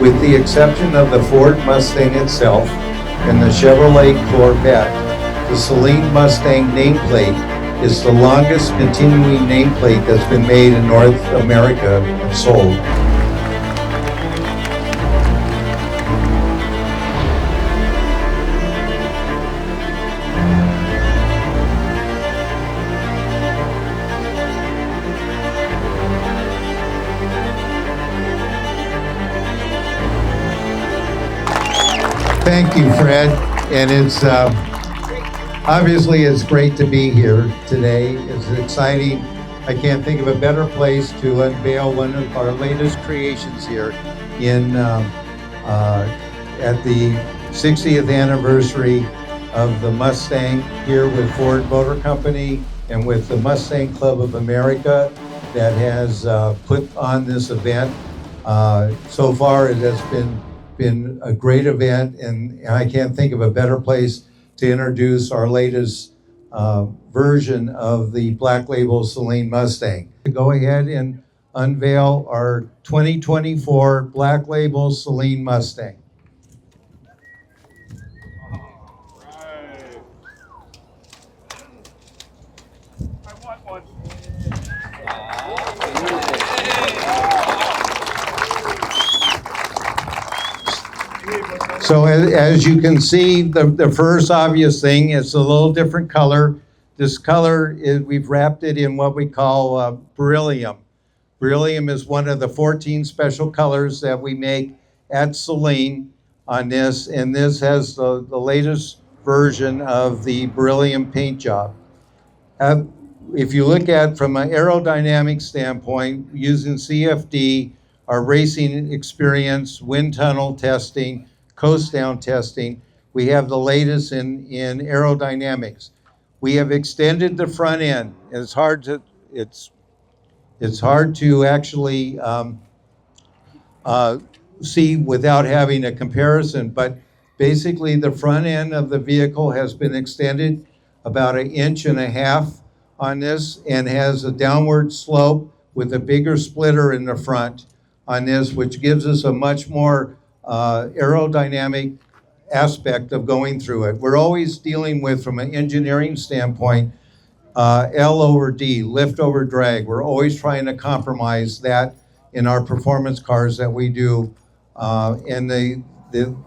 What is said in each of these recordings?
With the exception of the Ford Mustang itself and the Chevrolet Corvette, the Saleen Mustang nameplate is the longest continuing nameplate that's been made in North America and sold. Thank you, Fred. And it's obviously it's great to be here today. It's exciting. I can't think of a better place to unveil one of our latest creations here in at the 60th anniversary of the Mustang here with Ford Motor Company and with the Mustang Club of America that has put on this event. So far, it has been a great event, and I can't think of a better place to introduce our latest version of the Black Label Saleen Mustang. Go ahead and unveil our 2024 Black Label Saleen Mustang. I want one. So as you can see, the first obvious thing is a little different color. This color, we've wrapped it in what we call beryllium. Beryllium is one of the 14 special colors that we make at Saleen on this, and this has the latest version of the beryllium paint job. If you look at from an aerodynamic standpoint, using CFD, our racing experience, wind tunnel testing, coast down testing, we have the latest in aerodynamics. We have extended the front end. It's hard to actually see without having a comparison, but basically the front end of the vehicle has been extended about 1.5 inches on this and has a downward slope with a bigger splitter in the front on this, which gives us a much more aerodynamic aspect of going through it. We're always dealing with, from an engineering standpoint, L over D, lift over drag. We're always trying to compromise that in our performance cars that we do, and the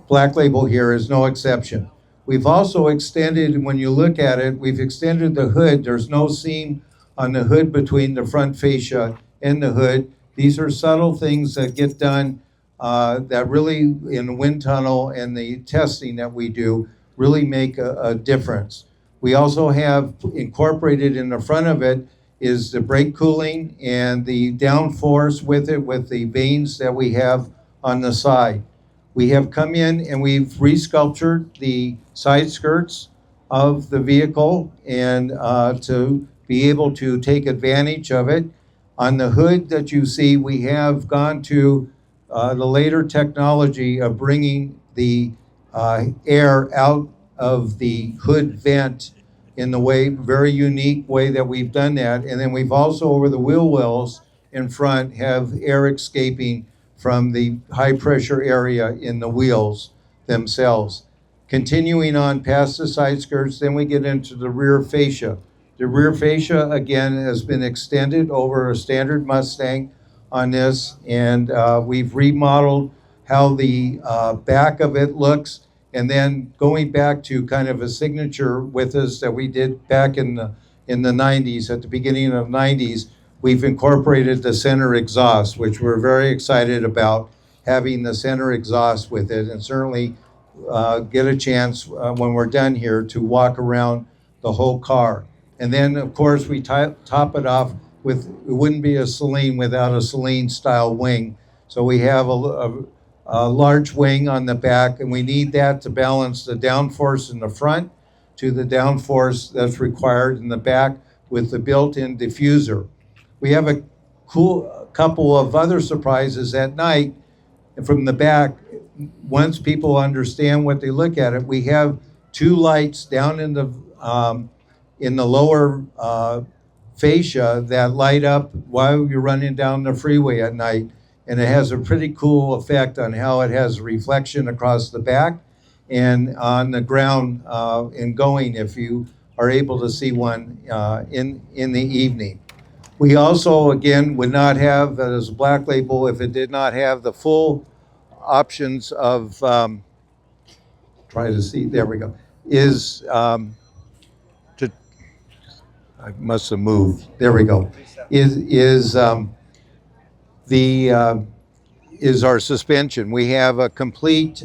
Black Label here is no exception. We've also extended, when you look at it, we've extended the hood. There's no seam on the hood between the front fascia and the hood. These are subtle things that get done that really, in the wind tunnel and the testing that we do, really make a difference. We also have incorporated in the front of it is the brake cooling and the downforce with it, with the vanes that we have on the side. We have come in and we've resculptured the side skirts of the vehicle and to be able to take advantage of it. On the hood that you see, we have gone to the later technology of bringing the air out of the hood vent in the very unique way that we've done that. And then we've also, over the wheel wells in front, have air escaping from the high pressure area in the wheels themselves. Continuing on past the side skirts, then we get into the rear fascia. The rear fascia, again, has been extended over a standard Mustang on this, and we've remodeled how the back of it looks, and then going back to kind of a signature with us that we did back in the 90s, at the beginning of 90s, we've incorporated the center exhaust, which we're very excited about having the center exhaust with it, and certainly get a chance when we're done here to walk around the whole car. And then, of course, we top it off with, it wouldn't be a Saleen without a Saleen style wing. So we have a large wing on the back, and we need that to balance the downforce in the front to the downforce that's required in the back with the built-in diffuser. We have a cool couple of other surprises at night from the back. Once people understand what they look at it, we have 2 lights down in the lower fascia that light up while you're running down the freeway at night. and it has a pretty cool effect on how it has reflection across the back and on the ground in going if you are able to see one in the evening. We also, again, would not have, as a Black Label, if it did not have the full options of, try to see, there we go, is to, I must have moved, there we go, is our suspension. We have a complete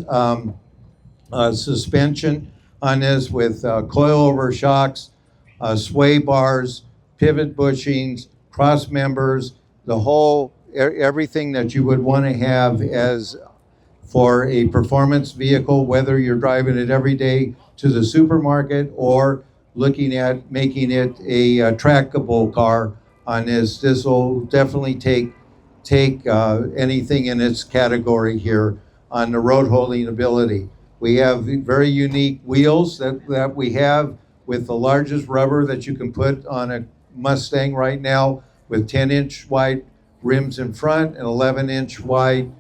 suspension on this with coilover shocks, sway bars, pivot bushings, cross members, the whole, everything that you would want to have as for a performance vehicle, whether you're driving it every day to the supermarket or looking at making it a trackable car on this. This will definitely take anything in its category here on the road holding ability. We have very unique wheels that we have with the largest rubber that you can put on a Mustang right now, with 10-inch wide rims in front and 11-inch wide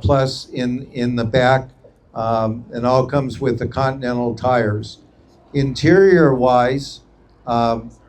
plus in the back, and all comes with the Continental tires. Interior-wise,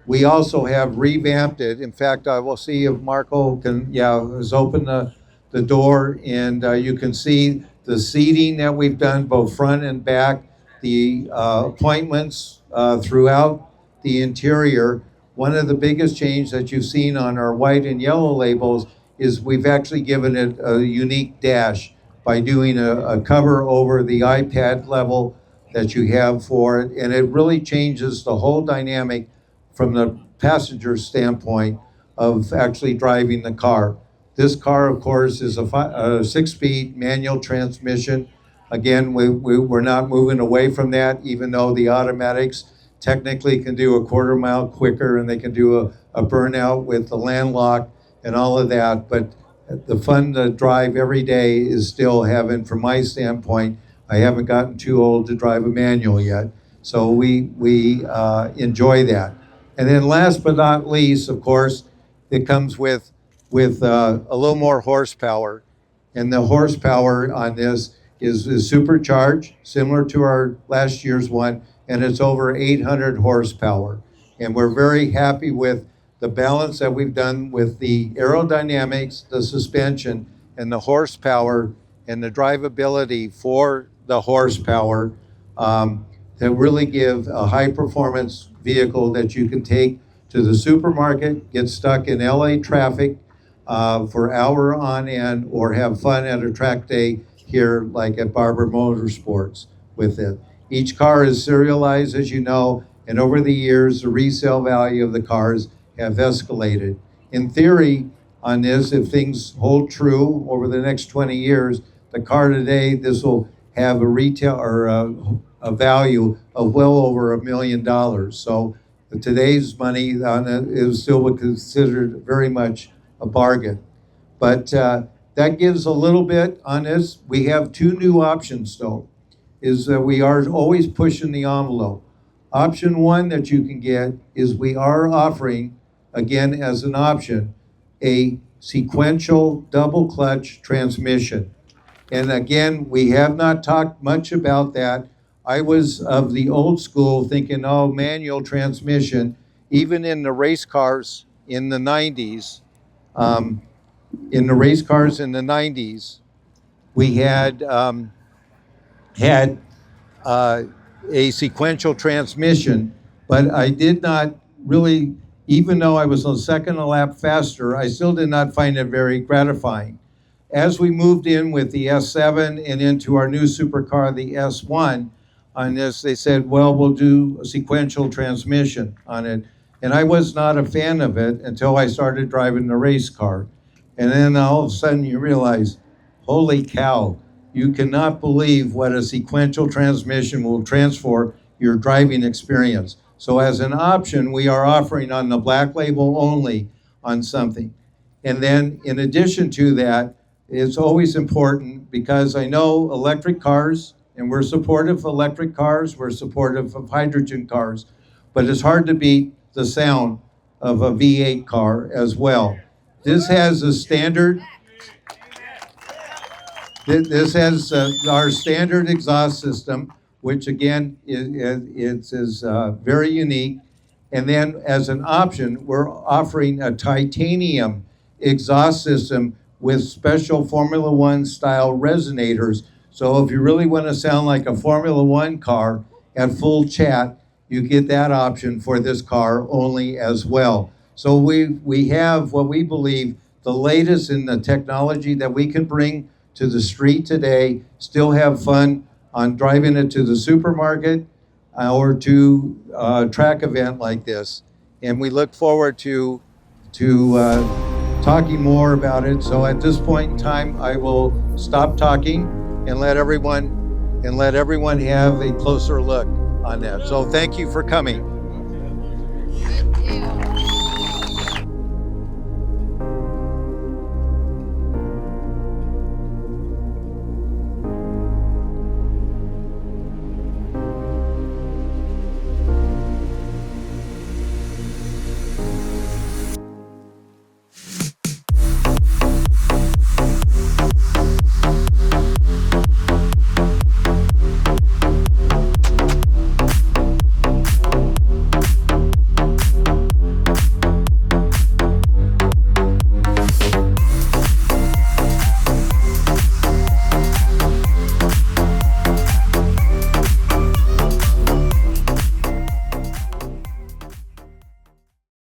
we also have revamped it. In fact, I will see if Marco can, has opened the door, and you can see the seating that we've done, both front and back, the appointments throughout the interior. One of the biggest changes that you've seen on our white and yellow labels is we've actually given it a unique dash by doing a cover over the iPad level that you have for it, and it really changes the whole dynamic from the passenger standpoint of actually driving the car. This car, of course, is a 6-speed manual transmission. Again, we're not moving away from that, even though the automatics technically can do a quarter mile quicker, and they can do a burnout with the land lock and all of that. But the fun to drive every day is still having, from my standpoint, I haven't gotten too old to drive a manual yet. So we enjoy that. And then last but not least, of course, it comes with a little more horsepower. And the horsepower on this is supercharged, similar to our last year's one, and it's over 800 horsepower. And we're very happy with the balance that we've done with the aerodynamics, the suspension, and the horsepower, and the drivability for the horsepower that really give a high-performance vehicle that you can take to the supermarket, get stuck in LA traffic for hour on end, or have fun at a track day here like at Barber Motorsports with it. Each car is serialized, as you know, and over the years, the resale value of the cars have escalated. In theory, on this, if things hold true over the next 20 years, the car today, this will have a retail or a value of well over $1 million. So today's money on it is still considered very much a bargain. But that gives a little bit on this. We have two new options though, is that we are always pushing the envelope. Option one that you can get is we are offering, again as an option, a sequential double clutch transmission. And again, we have not talked much about that. I was of the old school thinking, oh, manual transmission, even in the race cars in the 90s, we had a sequential transmission, but I did not really, even though I was a second a lap faster, I still did not find it very gratifying. As we moved in with the S7 and into our new supercar, the S1, on this, they said, well, we'll do a sequential transmission on it. And I was not a fan of it until I started driving the race car. And then all of a sudden you realize, holy cow, you cannot believe what a sequential transmission will transform your driving experience. So as an option, we are offering on the Black Label only on something. And then in addition to that, it's always important, because I know electric cars, and we're supportive of electric cars, we're supportive of hydrogen cars, but it's hard to beat the sound of a V8 car as well. This has a standard, This has our standard exhaust system, which again is very unique. And then as an option, we're offering a titanium exhaust system with special Formula One style resonators. So if you really want to sound like a Formula One car at full chat, you get that option for this car only as well. So we have what we believe the latest in the technology that we can bring to the street today, still have fun on driving it to the supermarket or to a track event like this. And we look forward to talking more about it. So at this point in time, I will stop talking and let everyone have a closer look on that. So thank you for coming. Thank you.